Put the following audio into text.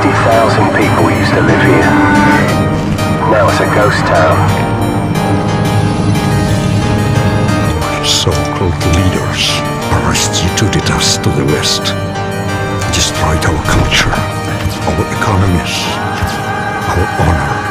50,000 people used to live here. Now it's a ghost town. So-called leaders are restituted us to the West, destroyed our culture, our economies, our honor.